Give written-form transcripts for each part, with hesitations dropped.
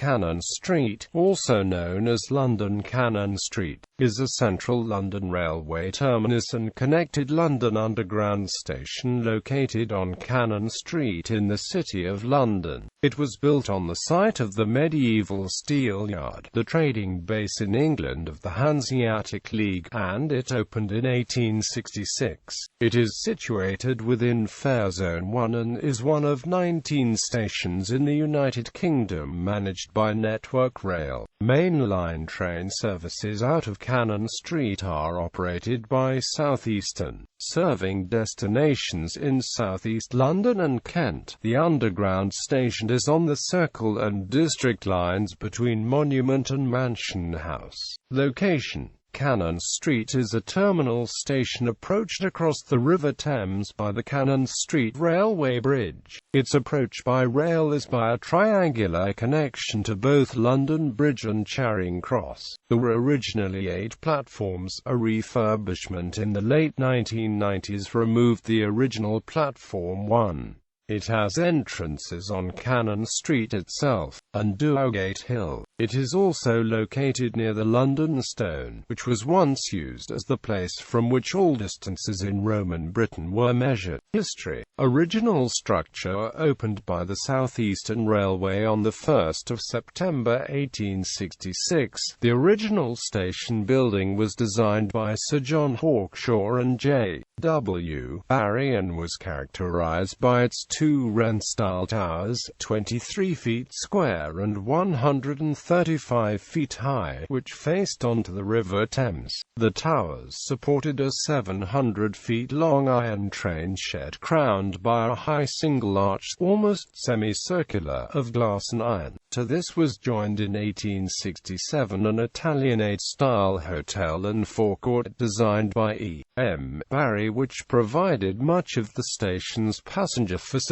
Cannon Street, also known as London Cannon Street, is a central London railway terminus and connected London Underground station located on Cannon Street in the City of London. It was built on the site of the medieval Steelyard, the trading base in England of the Hanseatic League, and it opened in 1866. It is situated within Fare Zone 1 and is one of 19 stations in the United Kingdom managed by Network Rail.Main. Line train services out of Cannon Street are operated by Southeastern, serving destinations in Southeast London and Kent. The Underground station is on the Circle and District lines between Monument and Mansion House. Location: Cannon Street is a terminal station approached across the River Thames by the Cannon Street Railway Bridge. Its approach by rail is by a triangular connection to both London Bridge and Charing Cross. There were originally 8 platforms. A refurbishment in the late 1990s removed the original Platform 1. It has entrances on Cannon Street itself, and Dowgate Hill. It is also located near the London Stone, which was once used as the place from which all distances in Roman Britain were measured. History: original structure opened by the Southeastern Railway on the 1st of September 1866. The original station building was designed by Sir John Hawkshaw and J.W. Barry and was characterized by its 2 Wren-style towers, 23 feet square and 135 feet high, which faced onto the River Thames. The towers supported a 700 feet long iron train shed crowned by a high single-arched, almost semicircular, of glass and iron. To this was joined in 1867 an Italianate-style hotel and forecourt designed by E.M. Barry, which provided much of the station's passenger facilities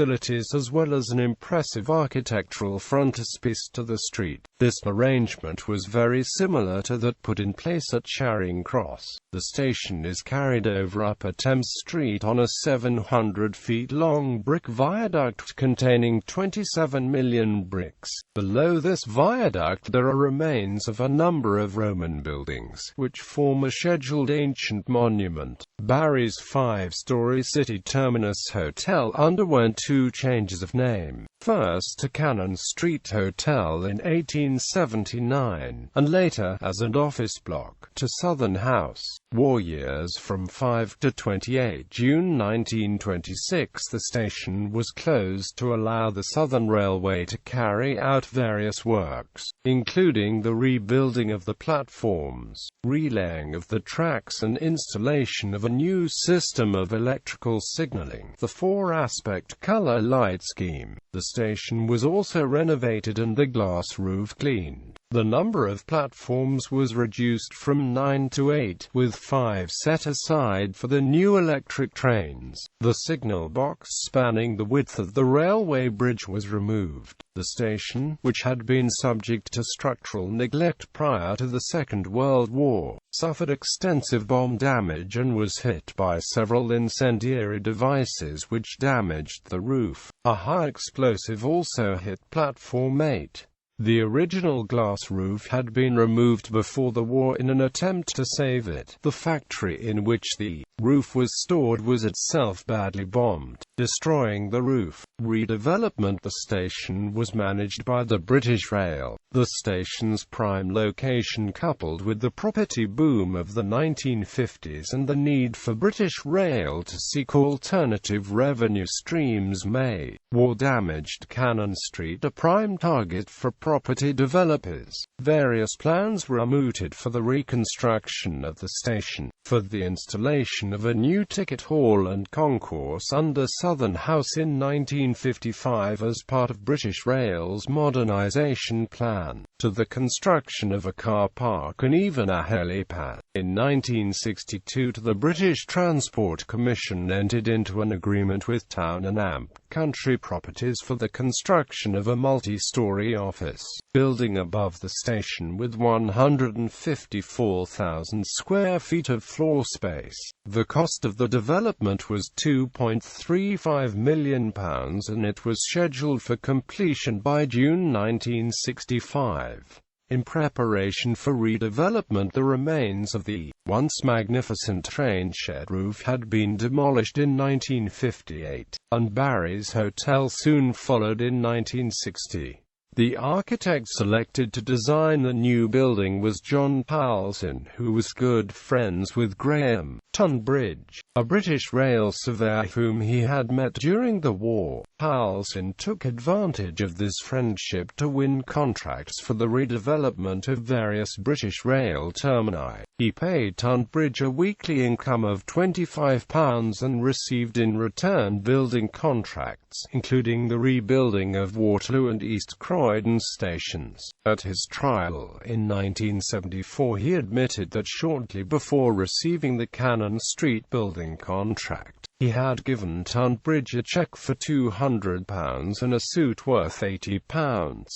as well as an impressive architectural frontispiece to the street. This arrangement was very similar to that put in place at Charing Cross. The station is carried over Upper Thames Street on a 700 feet long brick viaduct containing 27 million bricks. Below this viaduct there are remains of a number of Roman buildings, which form a scheduled ancient monument. Barry's 5-story city terminus hotel underwent 2 changes of name. First to Cannon Street Hotel in 1879, and later, as an office block, to Southern House. War years from 5 to 28 June 1926 the station was closed to allow the Southern Railway to carry out various works, including the rebuilding of the platforms, relaying of the tracks and installation of a new system of electrical signaling, the 4-aspect color light scheme. The station was also renovated and the glass roof cleaned. The number of platforms was reduced from 9 to 8, with 5 set aside for the new electric trains. The signal box spanning the width of the railway bridge was removed. The station, which had been subject to structural neglect prior to the Second World War, suffered extensive bomb damage and was hit by several incendiary devices which damaged the roof. A high explosive also hit Platform 8. The original glass roof had been removed before the war in an attempt to save it. The factory in which the roof was stored was itself badly bombed, destroying the roof. Redevelopment: the station was managed by the British Rail. The station's prime location, coupled with the property boom of the 1950s and the need for British Rail to seek alternative revenue streams, made war-damaged Cannon Street a prime target for property developers. Various plans were mooted for the reconstruction of the station, for the installation of a new ticket hall and concourse under Southern House in 1955 as part of British Rail's modernisation plan, to the construction of a car park and even a helipad. In 1962 the British Transport Commission entered into an agreement with Town and Amp Country Properties for the construction of a multi-story office building above the station with 154,000 square feet of floor space. The cost of the development was £2.3 £35 million, and it was scheduled for completion by June 1965. In preparation for redevelopment, the remains of the once magnificent train shed roof had been demolished in 1958, and Barry's Hotel soon followed in 1960. The architect selected to design the new building was John Powelson, who was good friends with Graham Tunbridge, a British rail surveyor whom he had met during the war. Powelson took advantage of this friendship to win contracts for the redevelopment of various British rail termini. He paid Tunbridge a weekly income of £25 and received in return building contracts, including the rebuilding of Waterloo and East Croydon stations. At his trial in 1974, he admitted that shortly before receiving the Cannon Street building contract, he had given Tunbridge a cheque for £200 and a suit worth £80.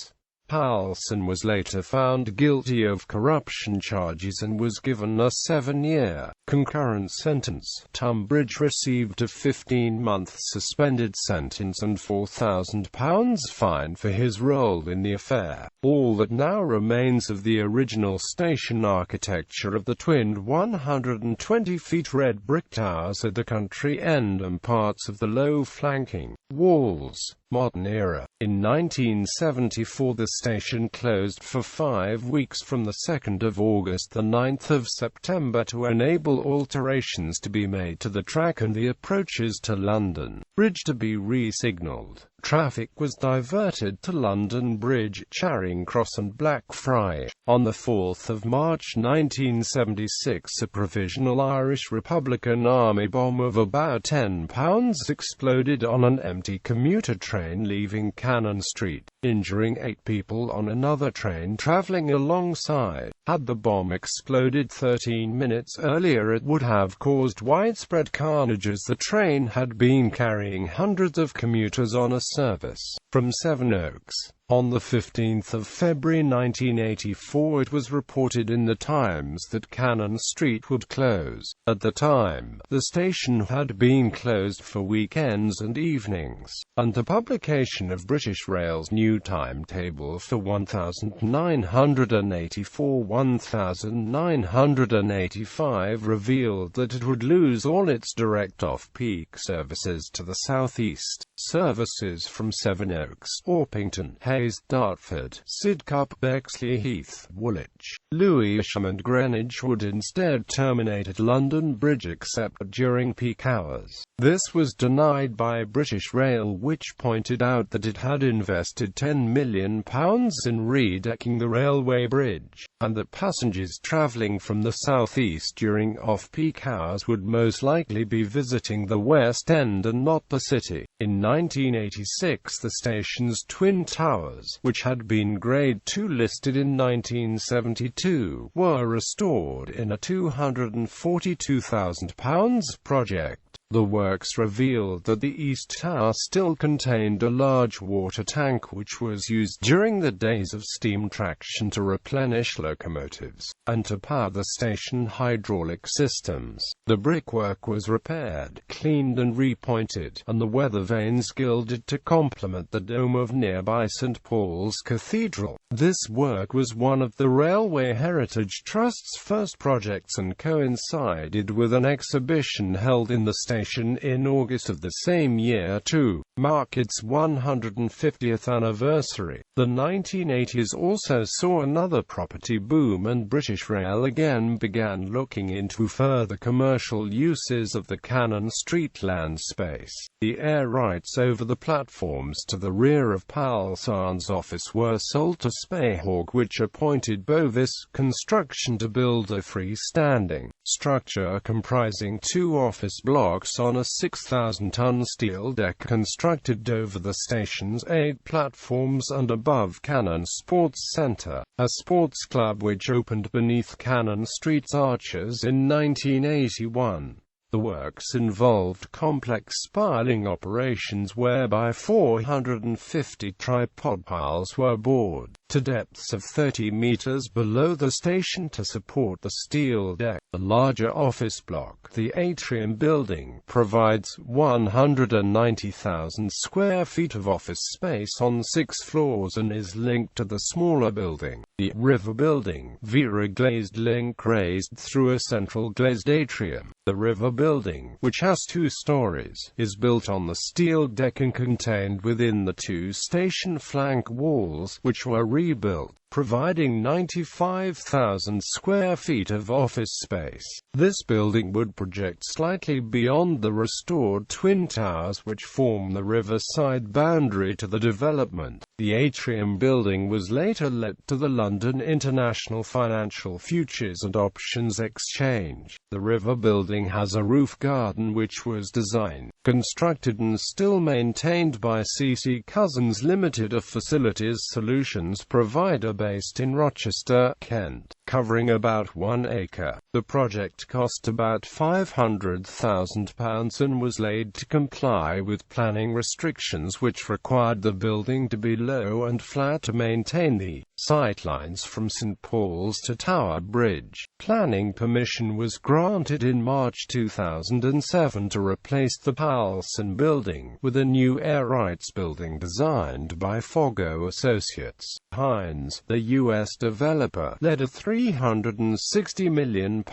Powelson was later found guilty of corruption charges and was given a 7-year concurrent sentence. Tunbridge received a 15-month suspended sentence and £4,000 fine for his role in the affair. All that now remains of the original station architecture of the twinned 120-feet red brick towers at the country end and parts of the low flanking walls. Modern era. In 1974, the station closed for 5 weeks from the 2nd of August to the 9th of September to enable alterations to be made to the track and the approaches to London Bridge to be re-signalled. Traffic was diverted to London Bridge, Charing Cross and Blackfriars. On the 4th of March 1976, a provisional Irish Republican Army bomb of about £10 exploded on an empty commuter train leaving Cannon Street, injuring 8 people on another train travelling alongside. Had the bomb exploded 13 minutes earlier, it would have caused widespread carnage, as the train had been carrying hundreds of commuters on a service from Sevenoaks. On the 15th of February 1984, it was reported in the Times that Cannon Street would close. At the time, the station had been closed for weekends and evenings, and the publication of British Rail's new timetable for 1984-1985 revealed that it would lose all its direct off-peak services to the southeast. Services from Sevenoaks, Orpington, Hayes, Dartford, Sidcup, Bexley Heath, Woolwich, Lewisham and Greenwich would instead terminate at London Bridge except during peak hours. This was denied by British Rail, which pointed out that it had invested £10 million in redecking the railway bridge, and that passengers travelling from the southeast during off-peak hours would most likely be visiting the West End and not the City. In 1986, the station's twin towers, which had been Grade 2 listed in 1972, were restored in a £242,000 project. The works revealed that the East Tower still contained a large water tank which was used during the days of steam traction to replenish locomotives, and to power the station hydraulic systems. The brickwork was repaired, cleaned and repointed, and the weather vanes gilded to complement the dome of nearby St. Paul's Cathedral. This work was one of the Railway Heritage Trust's first projects and coincided with an exhibition held in the station in August of the same year to mark its 150th anniversary. The 1980s also saw another property boom, and British Rail again began looking into further commercial uses of the Cannon Street land space. The air rights over the platforms to the rear of Powelson's office were sold to Speyhawk, which appointed Bovis Construction to build a freestanding structure comprising 2 office blocks on a 6,000-ton steel deck constructed over the station's 8 platforms and above Cannon Sports Centre, a sports club which opened beneath Cannon Street's arches in 1981. The works involved complex piling operations whereby 450 tripod piles were bored, to depths of 30 meters below the station to support the steel deck. The larger office block, the Atrium building, provides 190,000 square feet of office space on 6 floors and is linked to the smaller building, the River building, via a glazed link raised through a central glazed atrium. The River building, which has 2 stories, is built on the steel deck and contained within the 2 station flank walls, which were rebuilt, providing 95,000 square feet of office space. This building would project slightly beyond the restored twin towers which form the riverside boundary to the development. The Atrium building was later let to the London International Financial Futures and Options Exchange. The River building has a roof garden which was designed, constructed and still maintained by C.C. Cousins Limited, a facilities solutions provider based in Rochester, Kent, covering about 1 acre. The project cost about £500,000 and was laid to comply with planning restrictions which required the building to be low and flat to maintain the sightlines from St Paul's to Tower Bridge. Planning permission was granted in March 2007 to replace the Palson building with a new air rights building designed by Fogo Associates. Hines, the US developer, led a £360 million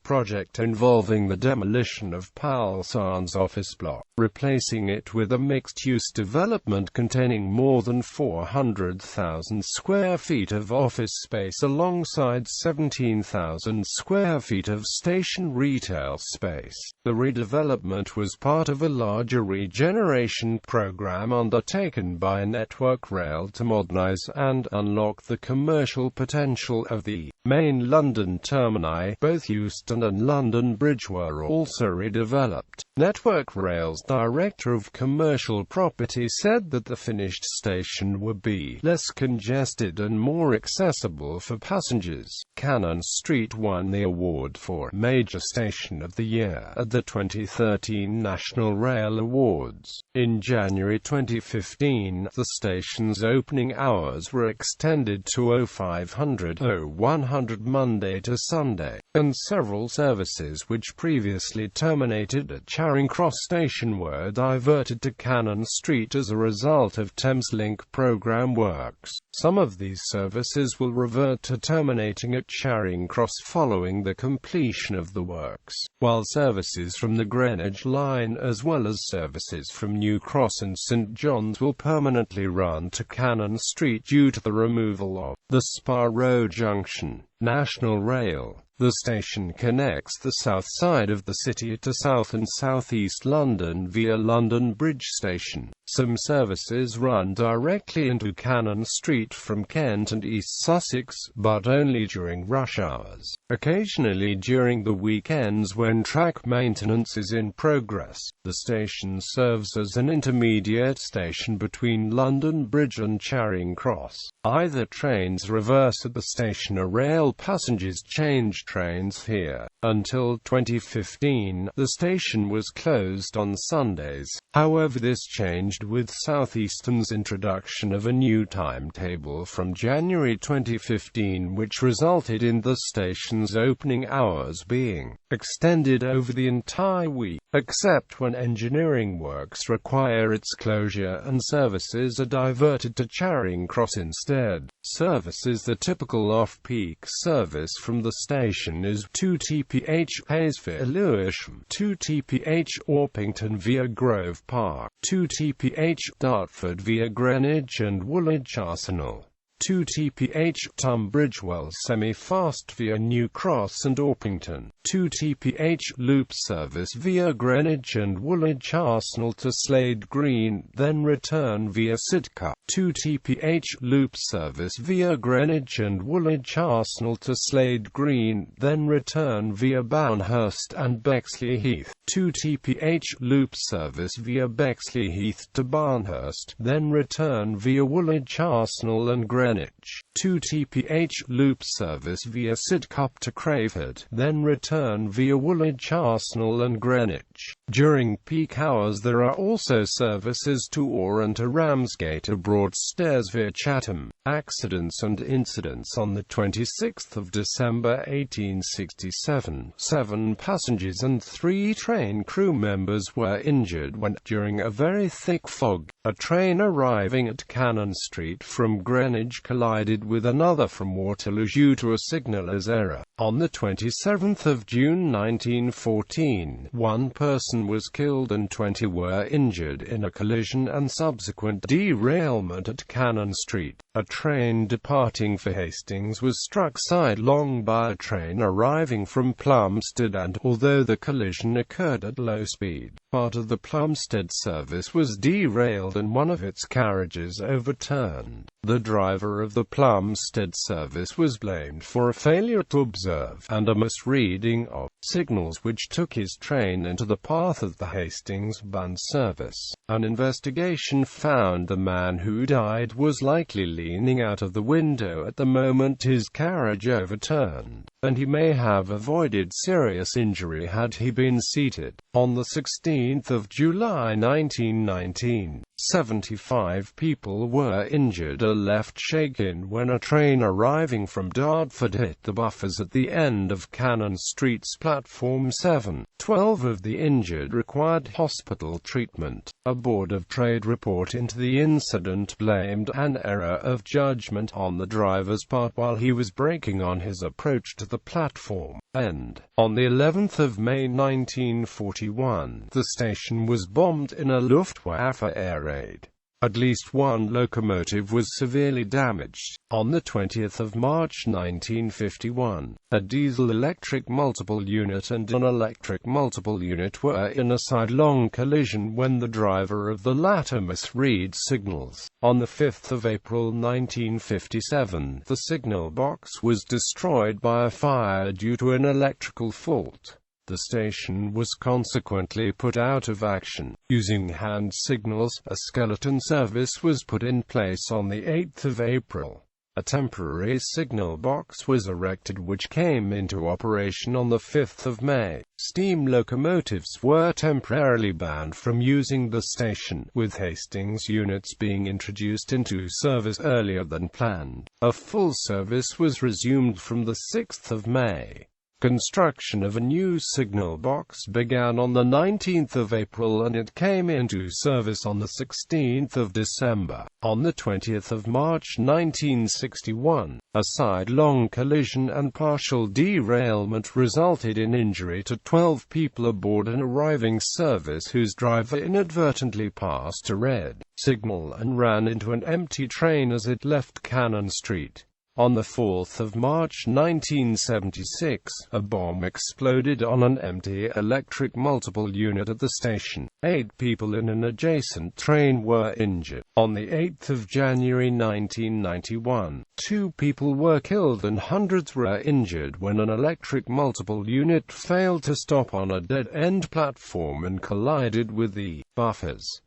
project involving the demolition of Palson's office block, replacing it with a mixed-use development containing more than 400,000 square feet of office space alongside 17,000 square feet of station retail space. The redevelopment was part of a larger regeneration program undertaken by Network Rail to modernize and unlock the commercial potential of the main London termini. Both Euston and London Bridge were also redeveloped. Network Rail's Director of Commercial Property said that the finished station would be less congested and more accessible for passengers. Cannon Street won the award for Major Station of the Year at the 2013 National Rail Awards. In January 2015, the station's opening hours were extended to 0500 Monday to Sunday, and several services which previously terminated at Charing Cross Station were diverted to Cannon Street as a result of Thameslink programme works. Some of these services will revert to terminating at Charing Cross following the completion of the works, while services from the Greenwich Line as well as services from New Cross and St John's will permanently run to Cannon Street due to the removal of the Spa Road junction. National Rail. The station connects the south side of the city to South and South East London via London Bridge Station. Some services run directly into Cannon Street from Kent and East Sussex, but only during rush hours. Occasionally during the weekends when track maintenance is in progress. The station serves as an intermediate station between London Bridge and Charing Cross. Either trains reverse at the station or rail passengers change trains here. Until 2015, the station was closed on Sundays. However, this changed with Southeastern's introduction of a new timetable from January 2015, which resulted in the station's opening hours being extended over the entire week, except when engineering works require its closure and services are diverted to Charing Cross instead. Services. The typical off-peak service from the station is 2 TPH Hayes via Lewisham, 2 TPH Orpington via Grove Park, 2 TPH Dartford via Greenwich and Woolwich Arsenal, 2 TPH Tunbridgewell semi-fast via New Cross and Orpington, 2 TPH loop service via Greenwich and Woolwich Arsenal to Slade Green, then return via Sidcup, 2 TPH loop service via Greenwich and Woolwich Arsenal to Slade Green, then return via Bownhurst and Bexley Heath, 2 TPH loop service via Bexley Heath to Barnhurst, then return via Woolwich Arsenal and Greenwich Greenwich, 2 TPH loop service via Sidcup to Crayford, then return via Woolwich Arsenal and Greenwich. During peak hours there are also services to Orr and to Ramsgate or Broadstairs via Chatham. Accidents and incidents. On the 26th of December 1867, 7 passengers and 3 train crew members were injured when, during a very thick fog, a train arriving at Cannon Street from Greenwich collided with another from Waterloo due to a signaller's error. On the 27th of June 1914, 1 person was killed and 20 were injured in a collision and subsequent derailment at Cannon Street. A train departing for Hastings was struck sidelong by a train arriving from Plumstead and, although the collision occurred at low speed, part of the Plumstead service was derailed and one of its carriages overturned. The driver of the Plumstead service was blamed for a failure to observe and a misreading of signals which took his train into the path of the Hastings-bound service. An investigation found the man who died was likely leaning out of the window at the moment his carriage overturned, and he may have avoided serious injury had he been seated. On the 16th of July 1919, 75 people were injured or left shaken when a train arriving from Dartford hit the buffers at the end of Cannon Street's platform 7. 12 of the injured required hospital treatment. A Board of Trade report into the incident blamed an error of judgment on the driver's part while he was braking on his approach to the platform. And on the 11th of May 1941, the station was bombed in a Luftwaffe air raid. At least 1 locomotive was severely damaged. On the 20th of March 1951, a diesel-electric multiple unit and an electric multiple unit were in a sidelong collision when the driver of the latter misread signals. On the 5th of April 1957, the signal box was destroyed by a fire due to an electrical fault. The station was consequently put out of action. Using hand signals, a skeleton service was put in place on the 8th of April. A temporary signal box was erected which came into operation on the 5th of May. Steam locomotives were temporarily banned from using the station, with Hastings units being introduced into service earlier than planned. A full service was resumed from the 6th of May. Construction of a new signal box began on the 19th of April and it came into service on the 16th of December. On the 20th of March 1961, a sidelong collision and partial derailment resulted in injury to 12 people aboard an arriving service whose driver inadvertently passed a red signal and ran into an empty train as it left Cannon Street. On the 4th of March 1976, a bomb exploded on an empty electric multiple unit at the station. 8 people in an adjacent train were injured. On the 8th of January 1991, 2 people were killed and hundreds were injured when an electric multiple unit failed to stop on a dead-end platform and collided with the buffers.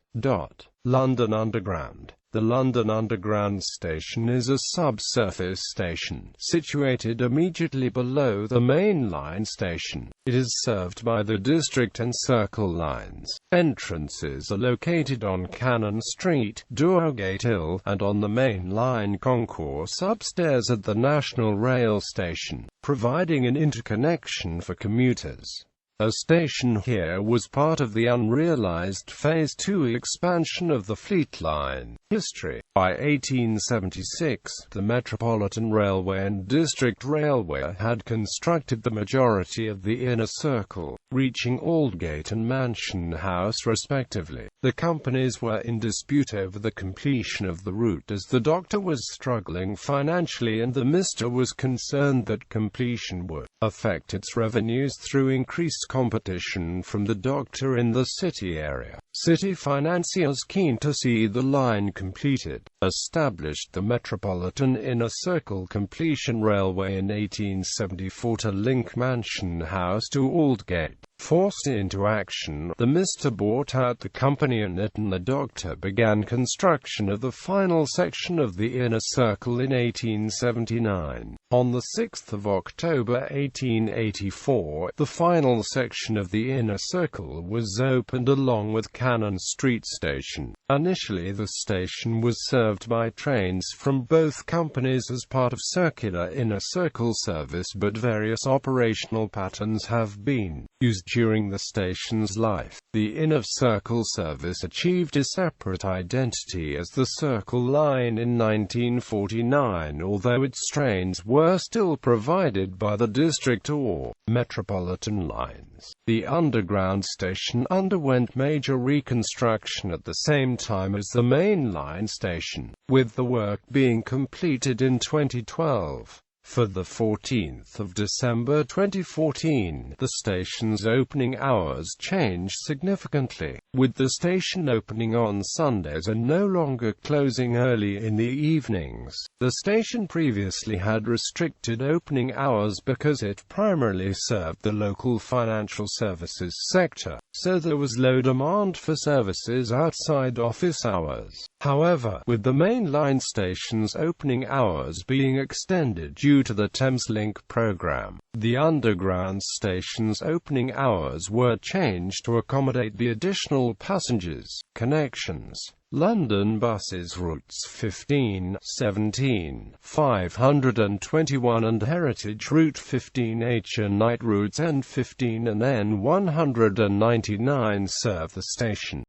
London Underground. The London Underground station is a subsurface station, situated immediately below the main line station. It is served by the District and Circle lines. Entrances are located on Cannon Street, Dowgate Hill, and on the main line concourse upstairs at the National Rail Station, providing an interconnection for commuters. A station here was part of the unrealized Phase 2 expansion of the Fleet Line. History. By 1876, the Metropolitan Railway and District Railway had constructed the majority of the inner circle, reaching Aldgate and Mansion House respectively. The companies were in dispute over the completion of the route as the Doctor was struggling financially and the Minister was concerned that completion would affect its revenues through increased competition from the Doctor in the city area. City financiers keen to see the line completed, established the Metropolitan Inner Circle Completion Railway in 1874 to link Mansion House to Aldgate. Forced into action, the Mr. bought out the company and it and the Doctor began construction of the final section of the Inner Circle in 1879. On 6 October 1884, the final section of the Inner Circle was opened along with Cannon Street Station. Initially the station was served by trains from both companies as part of circular Inner Circle service, but various operational patterns have been used during the station's life. The Inner Circle service achieved a separate identity as the Circle Line in 1949, although its trains were still provided by the District or Metropolitan lines. The underground station underwent major reconstruction at the same time as the main line station, with the work being completed in 2012. For the 14th of December 2014, the station's opening hours changed significantly, with the station opening on Sundays and no longer closing early in the evenings. The station previously had restricted opening hours because it primarily served the local financial services sector, so there was low demand for services outside office hours. However, with the main line station's opening hours being extended due to the Thameslink program, the underground station's opening hours were changed to accommodate the additional passengers. Connections: London buses routes 15, 17, 521 and Heritage Route 15H and night routes N15 and N199 serve the station.